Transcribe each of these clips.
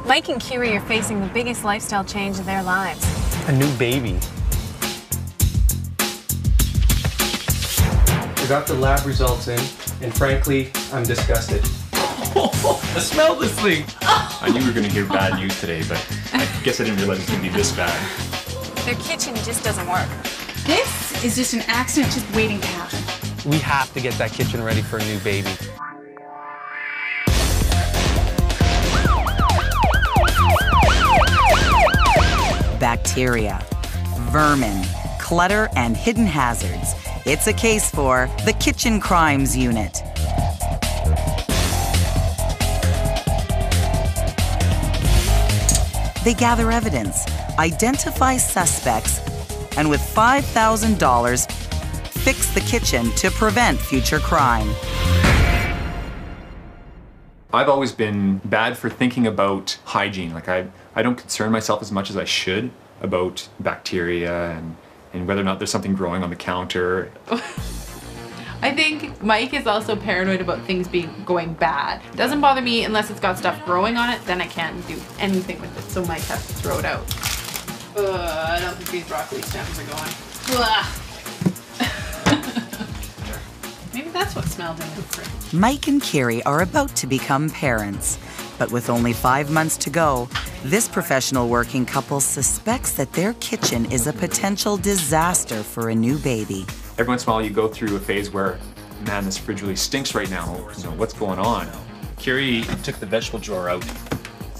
Mike and Kiri are facing the biggest lifestyle change of their lives. A new baby. I got the lab results in, and frankly, I'm disgusted. Smell this thing! I knew we were going to hear bad news today, but I guess I didn't realize it was going to be this bad. Their kitchen just doesn't work. This is just an accident just waiting to happen. We have to get that kitchen ready for a new baby. Bacteria, vermin, clutter, and hidden hazards. It's a case for the Kitchen Crimes Unit. They gather evidence, identify suspects, and with $5,000, fix the kitchen to prevent future crime. I've always been bad for thinking about hygiene. Like I don't concern myself as much as I should about bacteria and whether or not there's something growing on the counter. I think Mike is also paranoid about things going bad. It doesn't bother me unless it's got stuff growing on it, then I can't do anything with it, so Mike has to throw it out. I don't think these broccoli stems are going. Maybe that's what smelled in the fridge. Mike and Kiri are about to become parents, but with only 5 months to go, this professional working couple suspects that their kitchen is a potential disaster for a new baby. Every once in a while you go through a phase where, man, this fridge really stinks right now. You know, what's going on? Kiri took the vegetable drawer out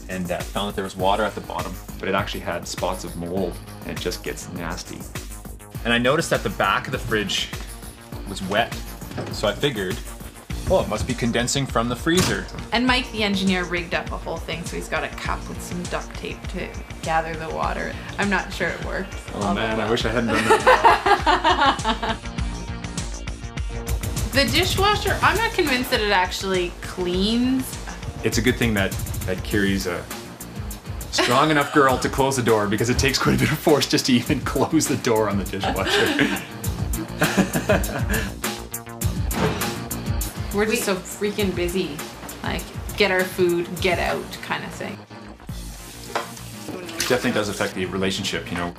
and found that there was water at the bottom, but it actually had spots of mold, and it just gets nasty. And I noticed that the back of the fridge was wet, so I figured, oh, it must be condensing from the freezer. And Mike, the engineer, rigged up a whole thing, so he's got a cup with some duct tape to gather the water. I'm not sure it works. Oh man, I wish I hadn't done that. The dishwasher, I'm not convinced that it actually cleans. It's a good thing that Kiri's a strong enough girl to close the door, because it takes quite a bit of force just to even close the door on the dishwasher. We're just so freaking busy. Like, get our food, get out kind of thing. It definitely does affect the relationship, you know.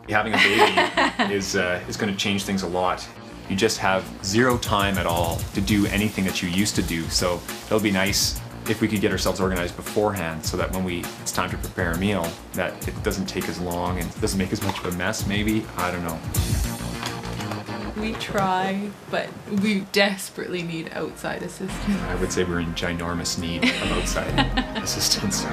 Having a baby is going to change things a lot. You just have zero time at all to do anything that you used to do, so it'll be nice if we could get ourselves organized beforehand so that when it's time to prepare a meal, that it doesn't take as long and doesn't make as much of a mess, maybe. I don't know. We try, but we desperately need outside assistance. I would say we're in ginormous need of outside assistance.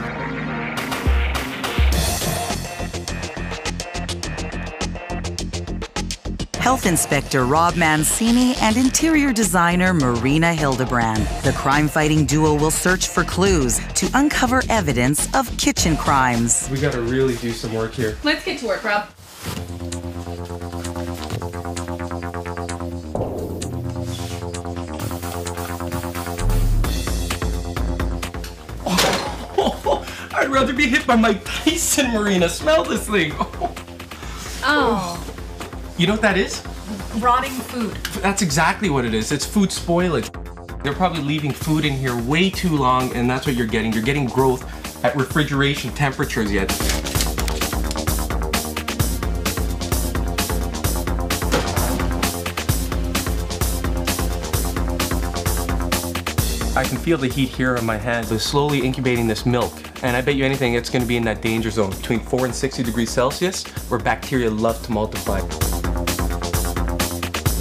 Health Inspector Rob Mancini and interior designer Marina Hildebrand. The crime-fighting duo will search for clues to uncover evidence of kitchen crimes. We gotta really do some work here. Let's get to work, Rob. I'd rather be hit by Mike Tyson, Marina. Smell this thing. Oh. You know what that is? Rotting food. That's exactly what it is. It's food spoilage. They're probably leaving food in here way too long, and that's what you're getting. You're getting growth at refrigeration temperatures yet. I can feel the heat here on my hands. They're slowly incubating this milk. And I bet you anything it's going to be in that danger zone between 4 and 60 degrees Celsius, where bacteria love to multiply.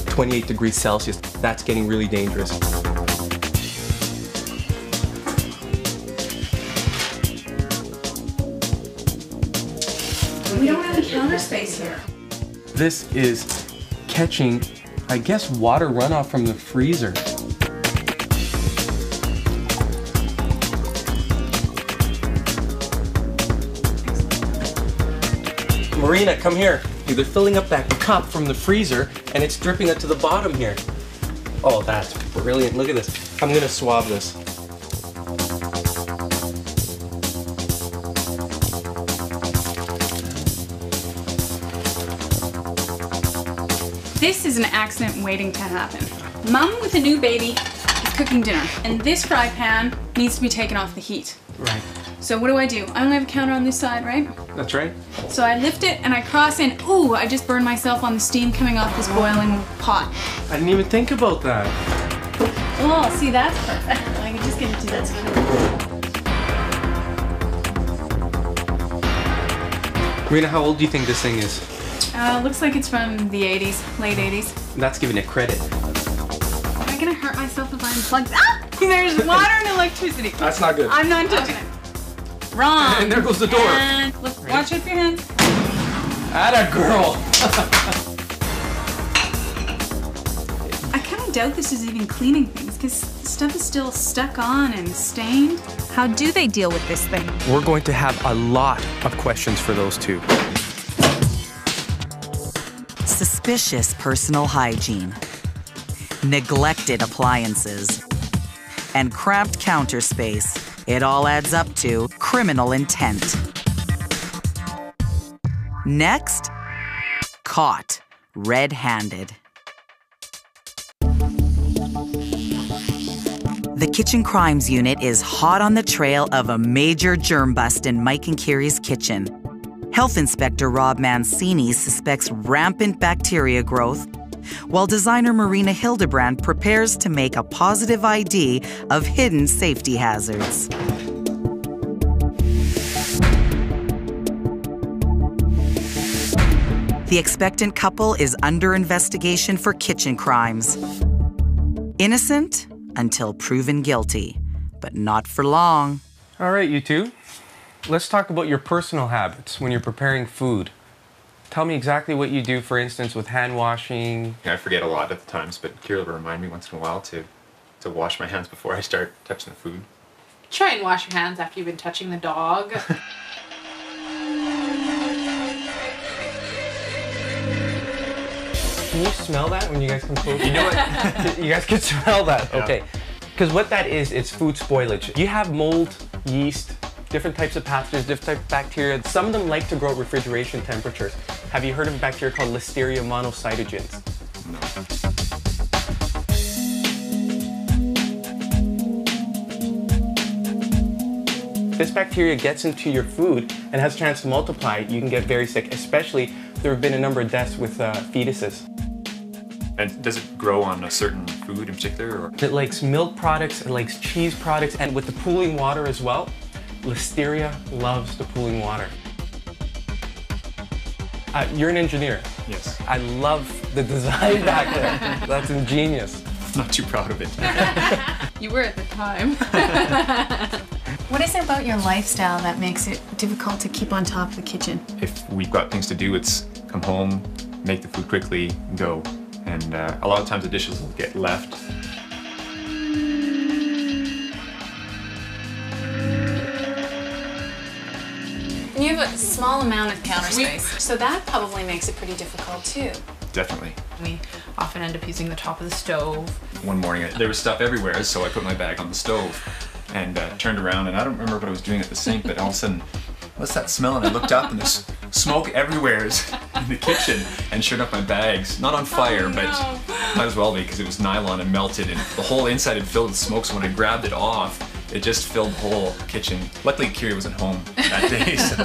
28 degrees Celsius, that's getting really dangerous. We don't have any counter space here. This is catching, I guess, water runoff from the freezer. Marina, come here. They're filling up that cup from the freezer, and it's dripping it to the bottom here. Oh, that's brilliant. Look at this. I'm gonna swab this. This is an accident waiting to happen. Mom with a new baby is cooking dinner, and this fry pan needs to be taken off the heat. Right. So what do? I only have a counter on this side, right? That's right. So I lift it and I cross in. Ooh, I just burned myself on the steam coming off this boiling pot. I didn't even think about that. Oh, see, that's perfect. I can just get it to that side. Marina, how old do you think this thing is? Looks like it's from the 80s, late 80s. That's giving it credit. Am I gonna hurt myself if I unplug? Ah! There's water and electricity. That's not good. I'm not touching it. Wrong. And there goes the door. And look, watch with your hands. Atta girl. I kind of doubt this is even cleaning things because the stuff is still stuck on and stained. How do they deal with this thing? We're going to have a lot of questions for those two. Suspicious personal hygiene, neglected appliances, and cramped counter space. It all adds up to criminal intent. Next, caught red-handed. The Kitchen Crimes Unit is hot on the trail of a major germ bust in Mike and Kiri's kitchen. Health Inspector Rob Mancini suspects rampant bacteria growth, while designer Marina Hildebrand prepares to make a positive ID of hidden safety hazards. The expectant couple is under investigation for kitchen crimes. Innocent until proven guilty, but not for long. All right, you two. Let's talk about your personal habits when you're preparing food. Tell me exactly what you do, for instance, with hand washing. I forget a lot at the times, but Kira will remind me once in a while to wash my hands before I start touching the food. Try and wash your hands after you've been touching the dog. Can you smell that when you guys come close? You know what? You guys can smell that. Yeah. Okay. Because what that is, it's food spoilage. You have mold, yeast, different types of pathogens, different types of bacteria. Some of them like to grow at refrigeration temperatures. Have you heard of a bacteria called Listeria monocytogenes? If this bacteria gets into your food and has a chance to multiply, you can get very sick, especially there have been a number of deaths with fetuses. And does it grow on a certain food in particular? Or? It likes milk products, it likes cheese products, and with the pooling water as well, Listeria loves the pooling water. You're an engineer. Yes. I love the design back there. That's ingenious. I'm not too proud of it. You were at the time. What is it about your lifestyle that makes it difficult to keep on top of the kitchen? If we've got things to do, it's come home, make the food quickly, go. And a lot of times the dishes will get left. You have a small amount of counter space, so that probably makes it pretty difficult too. Definitely. We often end up using the top of the stove. One morning there was stuff everywhere, so I put my bag on the stove and turned around, and I don't remember what I was doing at the sink, but all of a sudden, what's that smell? And I looked up and there's smoke everywhere in the kitchen, and sure enough my bag's not on fire, but might as well be because it was nylon and melted, and the whole inside had filled with smoke, so when I grabbed it off, it just filled the whole kitchen. Luckily Kiri wasn't home that day. So.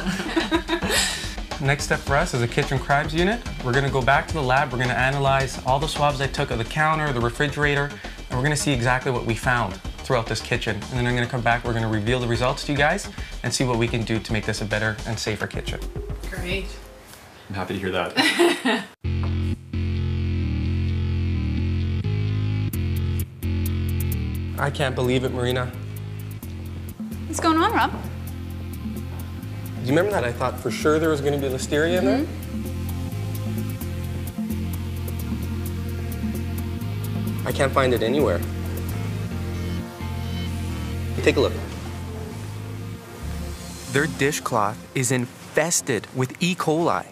Next step for us as a Kitchen Crimes Unit, we're gonna go back to the lab, we're gonna analyze all the swabs I took of the counter, the refrigerator, and we're gonna see exactly what we found throughout this kitchen. And then I'm gonna come back, we're gonna reveal the results to you guys and see what we can do to make this a better and safer kitchen. Great. I'm happy to hear that. I can't believe it, Marina. What's going on, Rob? Do you remember that I thought for sure there was gonna be Listeria in there? I can't find it anywhere. Take a look. Their dishcloth is infested with E. coli.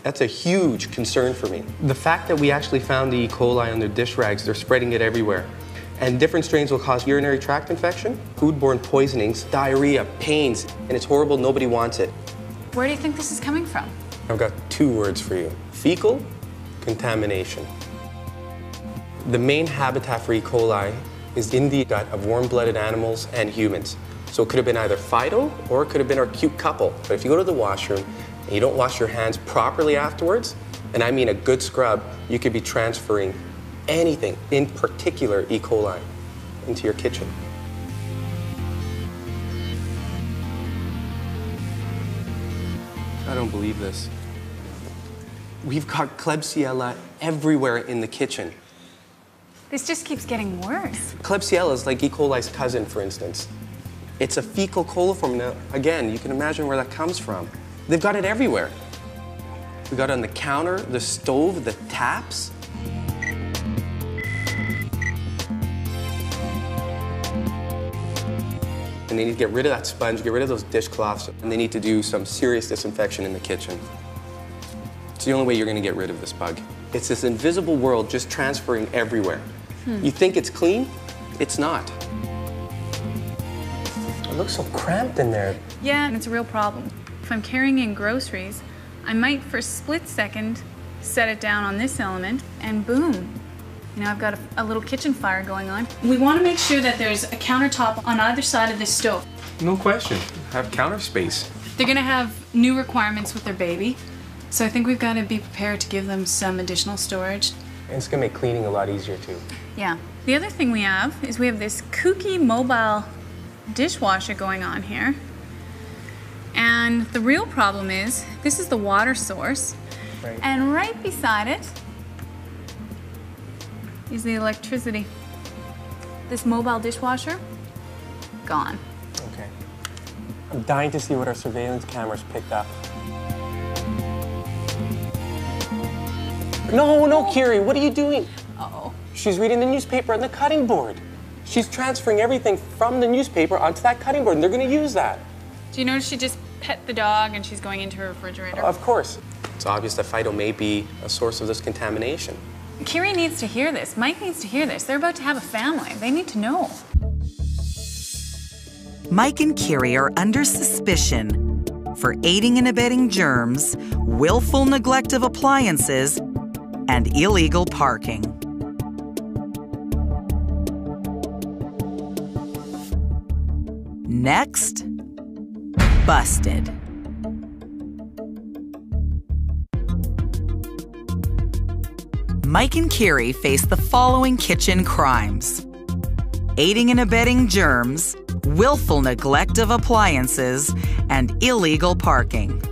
That's a huge concern for me. The fact that we actually found the E. coli on their dish rags, they're spreading it everywhere. And different strains will cause urinary tract infection, foodborne poisonings, diarrhea, pains, and it's horrible, nobody wants it. Where do you think this is coming from? I've got 2 words for you. Fecal contamination. The main habitat for E. coli is in the gut of warm-blooded animals and humans. So it could have been either Fido or it could have been our cute couple. But if you go to the washroom and you don't wash your hands properly afterwards, and I mean a good scrub, you could be transferring anything, in particular E. coli, into your kitchen. I don't believe this. We've got Klebsiella everywhere in the kitchen. This just keeps getting worse. Klebsiella is like E. coli's cousin, for instance. It's a fecal coliform. Now, again, you can imagine where that comes from. They've got it everywhere. We got it on the counter, the stove, the taps. And they need to get rid of that sponge, get rid of those dishcloths, and they need to do some serious disinfection in the kitchen. It's the only way you're going to get rid of this bug. It's this invisible world just transferring everywhere. You think it's clean? It's not. It looks so cramped in there. Yeah, and it's a real problem. If I'm carrying in groceries, I might for a split second set it down on this element and boom. You know, I've got a little kitchen fire going on. We want to make sure that there's a countertop on either side of this stove. No question. Have counter space. They're going to have new requirements with their baby, so I think we've got to be prepared to give them some additional storage. And it's going to make cleaning a lot easier, too. Yeah. The other thing we have is we have this kooky mobile dishwasher going on here. And the real problem is, this is the water source. Right. And right beside it is the electricity. This mobile dishwasher, gone. Okay. I'm dying to see what our surveillance cameras picked up. No, Kiri, what are you doing? Uh-oh. She's reading the newspaper on the cutting board. She's transferring everything from the newspaper onto that cutting board, and they're going to use that. Do you notice she just pet the dog and she's going into her refrigerator? Of course. It's obvious that Fido may be a source of this contamination. Kiri needs to hear this. Mike needs to hear this. They're about to have a family. They need to know. Mike and Kiri are under suspicion for aiding and abetting germs, willful neglect of appliances, and illegal parking. Next, busted. Mike and Kiri face the following kitchen crimes: aiding and abetting germs, willful neglect of appliances, and illegal parking.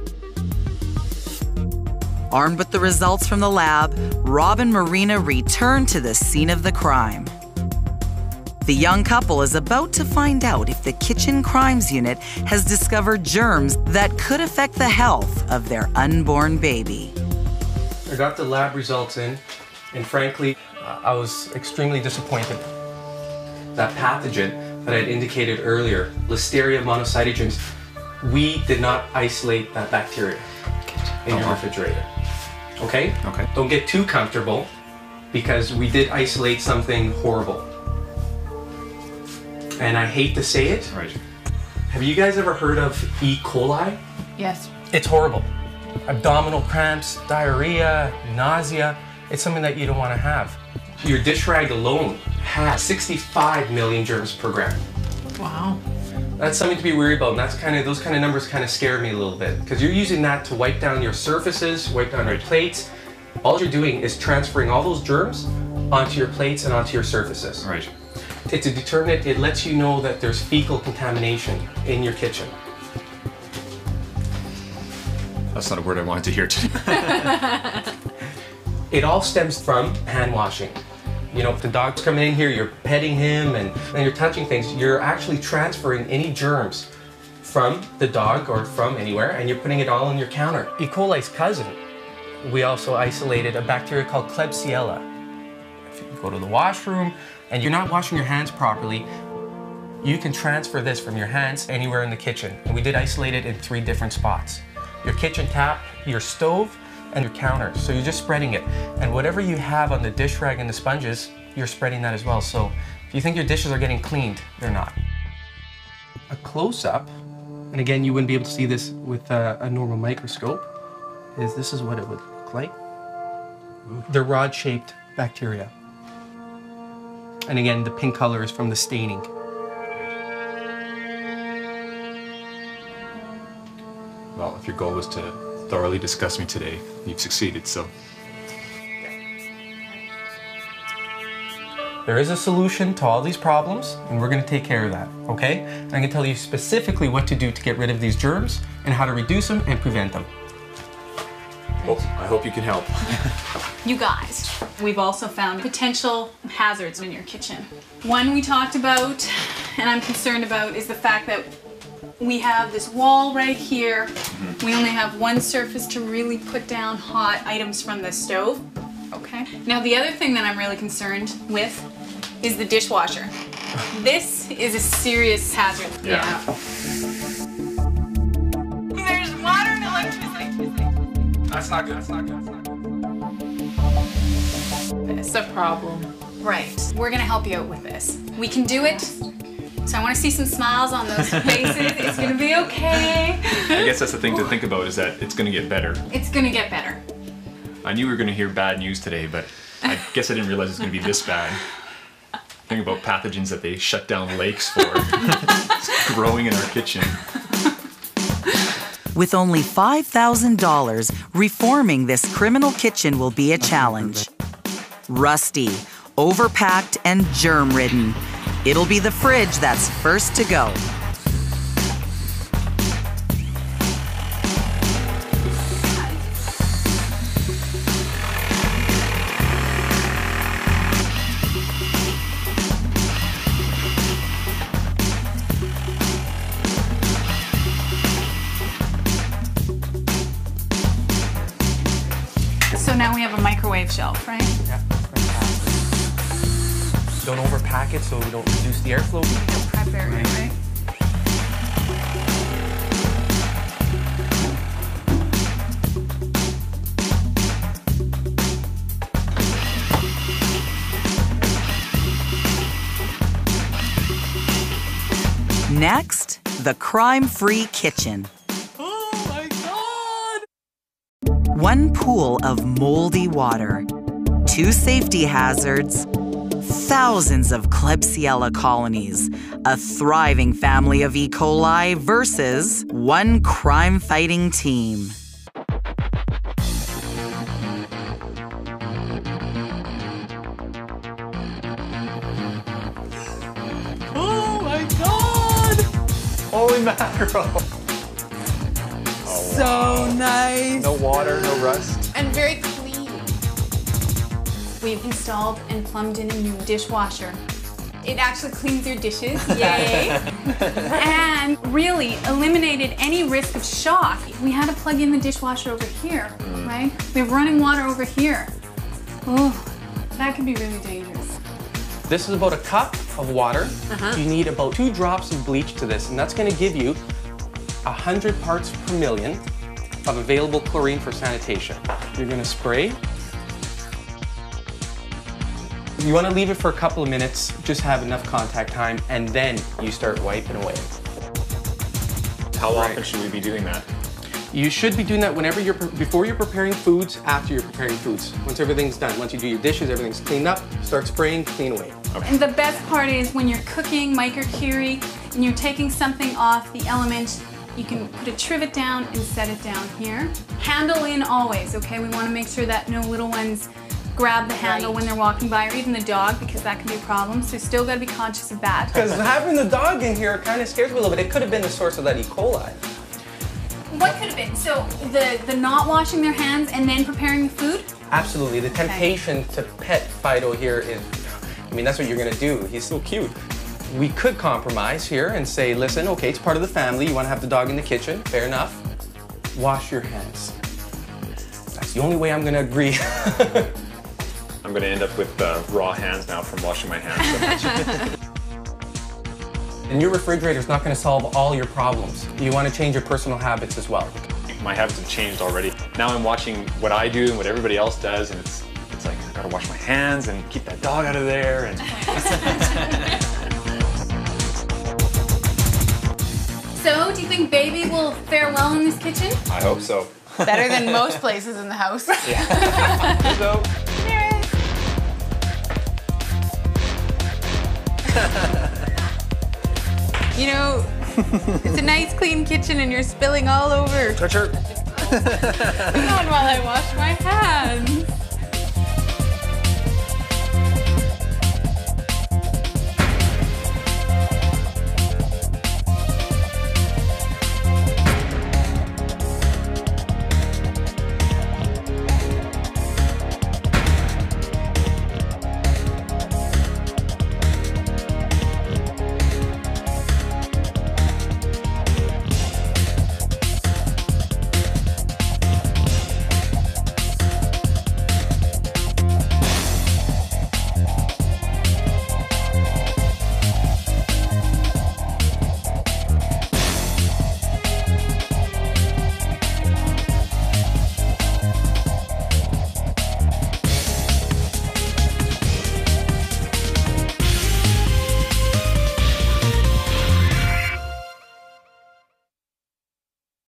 Armed with the results from the lab, Rob and Marina return to the scene of the crime. The young couple is about to find out if the Kitchen Crimes Unit has discovered germs that could affect the health of their unborn baby. I got the lab results in, and frankly, I was extremely disappointed. That pathogen that I had indicated earlier, Listeria monocytogenes, we did not isolate that bacteria in your refrigerator. Okay? Okay. Don't get too comfortable, because we did isolate something horrible. And I hate to say it. Right. Have you guys ever heard of E. coli? Yes. It's horrible. Abdominal cramps, diarrhea, nausea. It's something that you don't want to have. Your dish rag alone has 65 million germs per gram. Wow. That's something to be worried about, and those kind of numbers kind of scare me a little bit, because you're using that to wipe down your surfaces, wipe down your plates. All you're doing is transferring all those germs onto your plates and onto your surfaces. Right. To determine it, it lets you know that there's fecal contamination in your kitchen. That's not a word I wanted to hear today. It all stems from hand washing. You know, if the dog's coming in here, you're petting him and you're touching things, you're actually transferring any germs from the dog or from anywhere, and you're putting it all on your counter. E. coli's cousin, we also isolated a bacteria called Klebsiella. If you go to the washroom and you're not washing your hands properly, you can transfer this from your hands anywhere in the kitchen. And we did isolate it in 3 different spots: your kitchen tap, your stove, and your counter. So you're just spreading it. And whatever you have on the dish rag and the sponges, you're spreading that as well. So if you think your dishes are getting cleaned, they're not. A close-up, and again, you wouldn't be able to see this with a normal microscope, this is what it would look like. They're rod-shaped bacteria. And again, the pink color is from the staining. Well, if your goal was to thoroughly disgust me today, you've succeeded, so. There is a solution to all these problems, and we're going to take care of that, okay? I'm going to tell you specifically what to do to get rid of these germs and how to reduce them and prevent them. Well, I hope you can help. You guys, we've also found potential hazards in your kitchen. One we talked about, and I'm concerned about, is the fact that we have this wall right here. We only have one surface to really put down hot items from the stove. Okay. Now the other thing that I'm really concerned with is the dishwasher. This is a serious hazard. Yeah. There's water and electricity. That's not good. That's not good. It's a problem. Right. We're gonna help you out with this. We can do it. So I want to see some smiles on those faces. It's gonna be okay. I guess that's the thing to think about, is that it's gonna get better. It's gonna get better. I knew we were gonna hear bad news today, but I guess I didn't realize it's gonna be this bad. Think about pathogens that they shut down lakes for. Growing in our kitchen. With only $5,000, reforming this criminal kitchen will be a challenge. Rusty, overpacked, and germ-ridden. It'll be the fridge that's first to go. So now we have a microwave shelf, right? Yeah. Don't overpack it so we don't reduce the airflow. Prep area, right? Next, the crime-free kitchen. Oh my God! One pool of moldy water, 2 safety hazards, thousands of Klebsiella colonies, a thriving family of E. coli versus one crime-fighting team. Oh my God! Holy mackerel! So nice. No water, no rust. And very clean. We've installed and plumbed in a new dishwasher. It actually cleans your dishes, yay! And really eliminated any risk of shock. We had to plug in the dishwasher over here, right? We have running water over here. Oh, that could be really dangerous. This is about a cup of water. You need about 2 drops of bleach to this, and that's going to give you 100 parts per million of available chlorine for sanitation. You're going to spray. You want to leave it for a couple of minutes, just have enough contact time, and then you start wiping away. How often should we be doing that? You should be doing that whenever before you're preparing foods, after you're preparing foods. Once everything's done, once you do your dishes, everything's cleaned up, start spraying, clean away. Okay. And the best part is when you're cooking Mike or Kiri and you're taking something off the element, you can put a trivet down and set it down here. Handle in always, okay? We want to make sure that no little ones grab the handle when they're walking by, or even the dog, because that can be a problem. So you still got to be conscious of that. Because having the dog in here kind of scares me a little bit. It could have been the source of that E. coli. What could have been? So the not washing their hands and then preparing the food? Absolutely. The temptation to pet Fido here is, I mean, that's what you're going to do. He's so cute. We could compromise here and say, listen, okay, it's part of the family. You want to have the dog in the kitchen. Fair enough. Wash your hands. That's the only way I'm going to agree. I'm going to end up with raw hands now from washing my hands so much. And your refrigerator's not going to solve all your problems. You want to change your personal habits as well. My habits have changed already. Now I'm watching what I do and what everybody else does, and it's like, I gotta wash my hands and keep that dog out of there. And So, do you think baby will fare well in this kitchen? I hope so. Better than most places in the house. So. You know, it's a nice clean kitchen and you're spilling all over. Touch her. Hang on while I wash my hands.